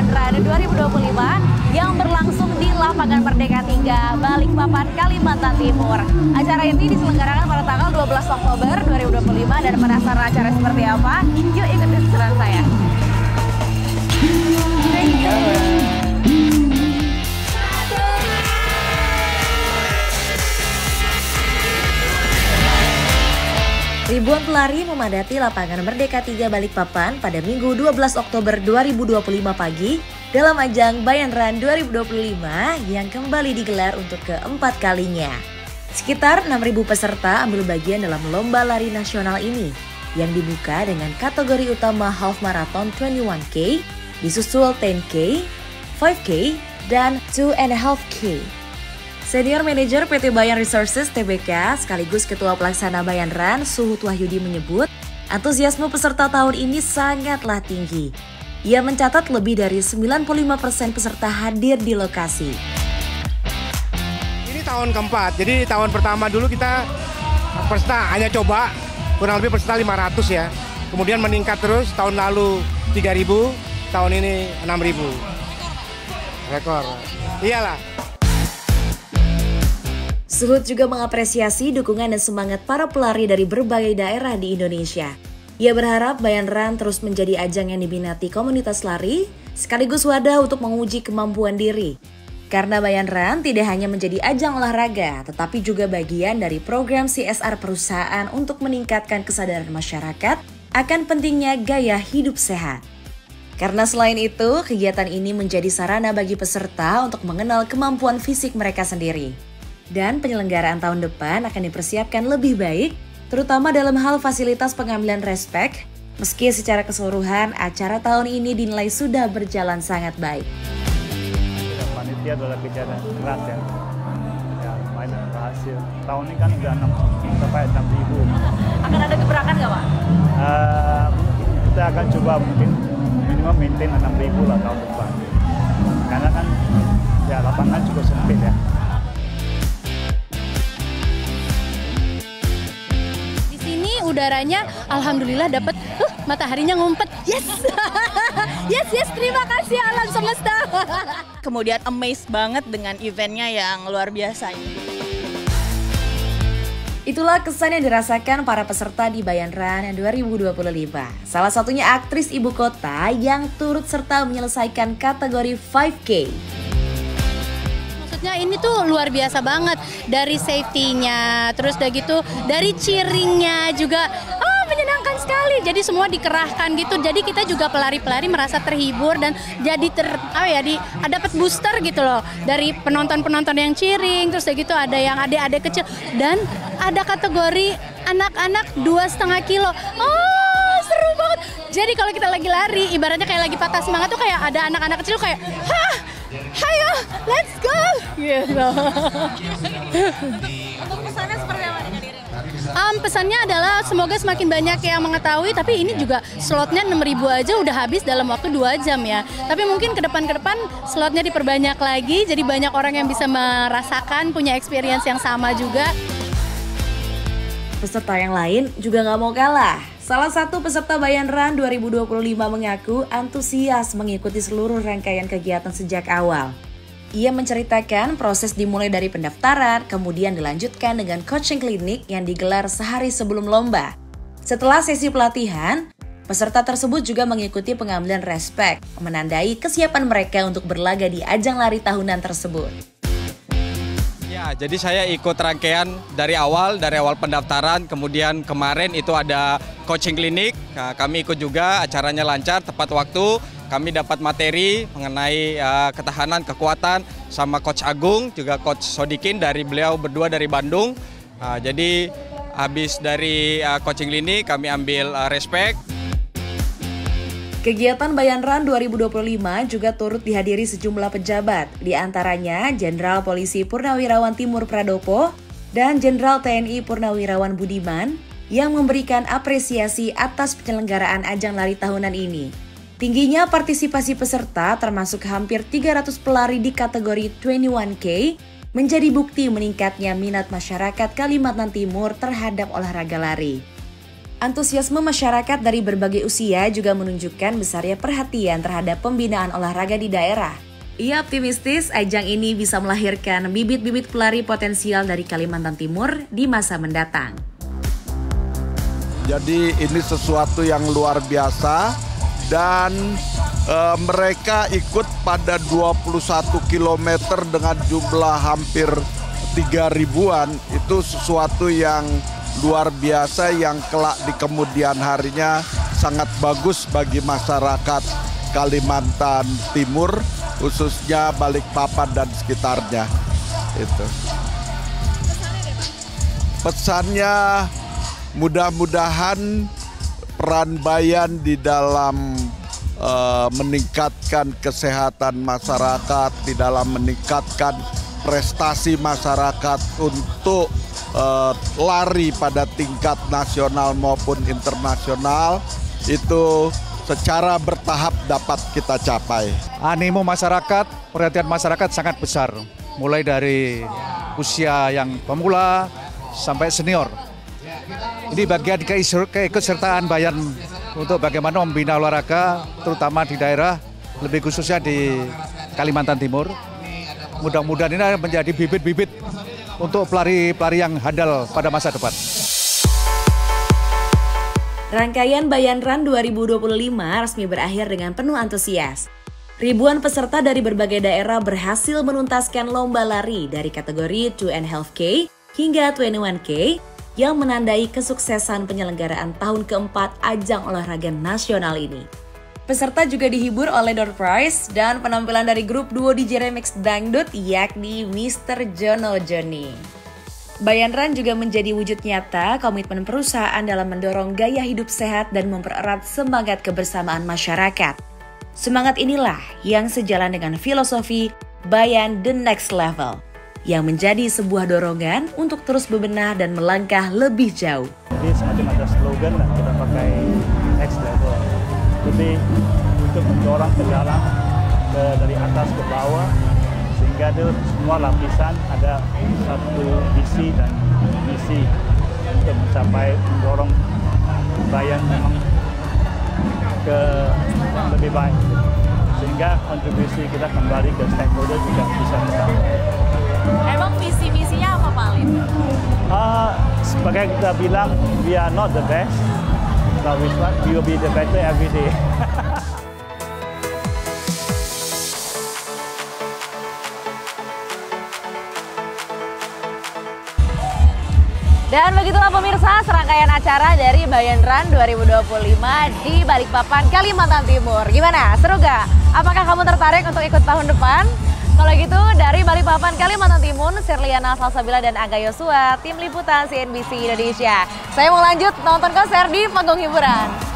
Run 2025 yang berlangsung di Lapangan Merdeka 3, Balikpapan, Kalimantan Timur. Acara ini diselenggarakan pada tanggal 12 Oktober 2025 dan penasaran acara seperti apa? Yuk ikuti keseruan saya. Ribuan pelari memadati Lapangan Merdeka 3 Balikpapan pada Minggu 12 Oktober 2025 pagi dalam ajang Bayan Run 2025 yang kembali digelar untuk keempat kalinya. Sekitar 6.000 peserta ambil bagian dalam lomba lari nasional ini yang dibuka dengan kategori utama Half Marathon 21K, disusul 10K, 5K, dan 2.5K. Senior Manager PT Bayan Resources Tbk sekaligus Ketua Pelaksana Bayan Run Suhut Wahyudi menyebut antusiasme peserta tahun ini sangatlah tinggi. Ia mencatat lebih dari 95% peserta hadir di lokasi. Ini tahun keempat, jadi tahun pertama dulu kita peserta hanya coba kurang lebih peserta 500 ya. Kemudian meningkat terus, tahun lalu 3.000, tahun ini 6.000. Rekor. Iyalah. Suhut juga mengapresiasi dukungan dan semangat para pelari dari berbagai daerah di Indonesia. Ia berharap Bayan Run terus menjadi ajang yang diminati komunitas lari, sekaligus wadah untuk menguji kemampuan diri. Karena Bayan Run tidak hanya menjadi ajang olahraga, tetapi juga bagian dari program CSR perusahaan untuk meningkatkan kesadaran masyarakat akan pentingnya gaya hidup sehat. Karena selain itu, kegiatan ini menjadi sarana bagi peserta untuk mengenal kemampuan fisik mereka sendiri. Dan penyelenggaraan tahun depan akan dipersiapkan lebih baik, terutama dalam hal fasilitas pengambilan respek, meski secara keseluruhan acara tahun ini dinilai sudah berjalan sangat baik. Panitia adalah kerja keras ya, lumayan berhasil. Tahun ini kan udah sampai 6.000. Akan ada gebrakan nggak Pak? Kita akan coba mungkin minimal maintain 6.000 lah tahun depan. Karena kan ya lapangan juga sempit ya. Udaranya alhamdulillah dapat mataharinya ngumpet. Yes. yes, terima kasih alam semesta. Kemudian amazed banget dengan eventnya yang luar biasa ini. Itulah kesan yang dirasakan para peserta di Bayan Run 2025. Salah satunya aktris ibu kota yang turut serta menyelesaikan kategori 5K. Ini tuh luar biasa banget, dari safety-nya, terus udah gitu dari cheering-nya juga menyenangkan sekali. Jadi semua dikerahkan gitu. Jadi kita juga pelari-pelari merasa terhibur dan jadi dapat booster gitu loh dari penonton-penonton yang cheering, terus udah gitu ada yang adik-adik kecil dan ada kategori anak-anak 2,5 kilo. Seru banget. Jadi kalau kita lagi lari, ibaratnya kayak lagi patah semangat tuh kayak ada anak-anak kecil kayak, hayo, let's go! Gitu. Untuk pesannya seperti apa nih Kak Diri? Pesannya adalah semoga semakin banyak yang mengetahui, tapi ini juga slotnya 6.000 aja udah habis dalam waktu 2 jam ya. Tapi mungkin ke depan slotnya diperbanyak lagi, jadi banyak orang yang bisa merasakan, punya experience yang sama juga. Peserta yang lain juga nggak mau kalah. Salah satu peserta Bayan Run 2025 mengaku antusias mengikuti seluruh rangkaian kegiatan sejak awal. Ia menceritakan proses dimulai dari pendaftaran, kemudian dilanjutkan dengan coaching klinik yang digelar sehari sebelum lomba. Setelah sesi pelatihan, peserta tersebut juga mengikuti pengambilan respek, menandai kesiapan mereka untuk berlaga di ajang lari tahunan tersebut. Ya, jadi saya ikut rangkaian dari awal pendaftaran, kemudian kemarin itu ada coaching klinik, kami ikut juga, acaranya lancar, tepat waktu, kami dapat materi mengenai ketahanan, kekuatan, sama Coach Agung, juga Coach Sodikin beliau berdua dari Bandung. Jadi habis dari coaching klinik kami ambil respek. Kegiatan Bayan Run 2025 juga turut dihadiri sejumlah pejabat, di antaranya Jenderal Polisi Purnawirawan Timur Pradopo dan Jenderal TNI Purnawirawan Budiman yang memberikan apresiasi atas penyelenggaraan ajang lari tahunan ini. Tingginya partisipasi peserta termasuk hampir 300 pelari di kategori 21K menjadi bukti meningkatnya minat masyarakat Kalimantan Timur terhadap olahraga lari. Antusiasme masyarakat dari berbagai usia juga menunjukkan besarnya perhatian terhadap pembinaan olahraga di daerah. Ia optimistis ajang ini bisa melahirkan bibit-bibit pelari potensial dari Kalimantan Timur di masa mendatang. Jadi ini sesuatu yang luar biasa dan mereka ikut pada 21 km dengan jumlah hampir 3.000-an. Itu sesuatu yang luar biasa yang kelak di kemudian harinya sangat bagus bagi masyarakat Kalimantan Timur, khususnya Balikpapan dan sekitarnya. Itu. Pesannya mudah-mudahan peran Bayan di dalam meningkatkan kesehatan masyarakat, di dalam meningkatkan prestasi masyarakat untuk lari pada tingkat nasional maupun internasional itu secara bertahap dapat kita capai. Animo masyarakat, perhatian masyarakat sangat besar, mulai dari usia yang pemula sampai senior. Ini bagian keikutsertaan Bayan untuk bagaimana membina olahraga, terutama di daerah, lebih khususnya di Kalimantan Timur. Mudah-mudahan ini menjadi bibit-bibit untuk pelari-pelari yang handal pada masa depan. Rangkaian Bayan Run 2025 resmi berakhir dengan penuh antusias. Ribuan peserta dari berbagai daerah berhasil menuntaskan lomba lari dari kategori 2.5K hingga 21K yang menandai kesuksesan penyelenggaraan tahun keempat ajang olahraga nasional ini. Peserta juga dihibur oleh door prize dan penampilan dari grup duo DJ Remix Dangdut yakni Mr. Jono Joni. Bayan Run juga menjadi wujud nyata komitmen perusahaan dalam mendorong gaya hidup sehat dan mempererat semangat kebersamaan masyarakat. Semangat inilah yang sejalan dengan filosofi Bayan The Next Level, yang menjadi sebuah dorongan untuk terus bebenah dan melangkah lebih jauh. Jadi semacam ada slogan lah, kita pakai next level. Lebih untuk mendorong ke dalam, dari atas ke bawah, sehingga itu semua lapisan ada satu visi dan misi untuk mencapai mendorong Bayan memang ke lebih baik, sehingga kontribusi kita kembali ke stakeholder juga bisa tercapai. Emang visi-misinya apa Pak Alin? Sebagai kita bilang, we are not the best, but we will be the better every day. Dan begitulah pemirsa serangkaian acara dari Bayan Run 2025 di Balikpapan, Kalimantan Timur. Gimana? Seru gak? Apakah kamu tertarik untuk ikut tahun depan? Kalau gitu dari Balikpapan, Kalimantan Timur, Sirliana Salsabila dan Aga Yosua, tim liputan CNBC Indonesia. Saya mau lanjut nonton konser di panggung hiburan.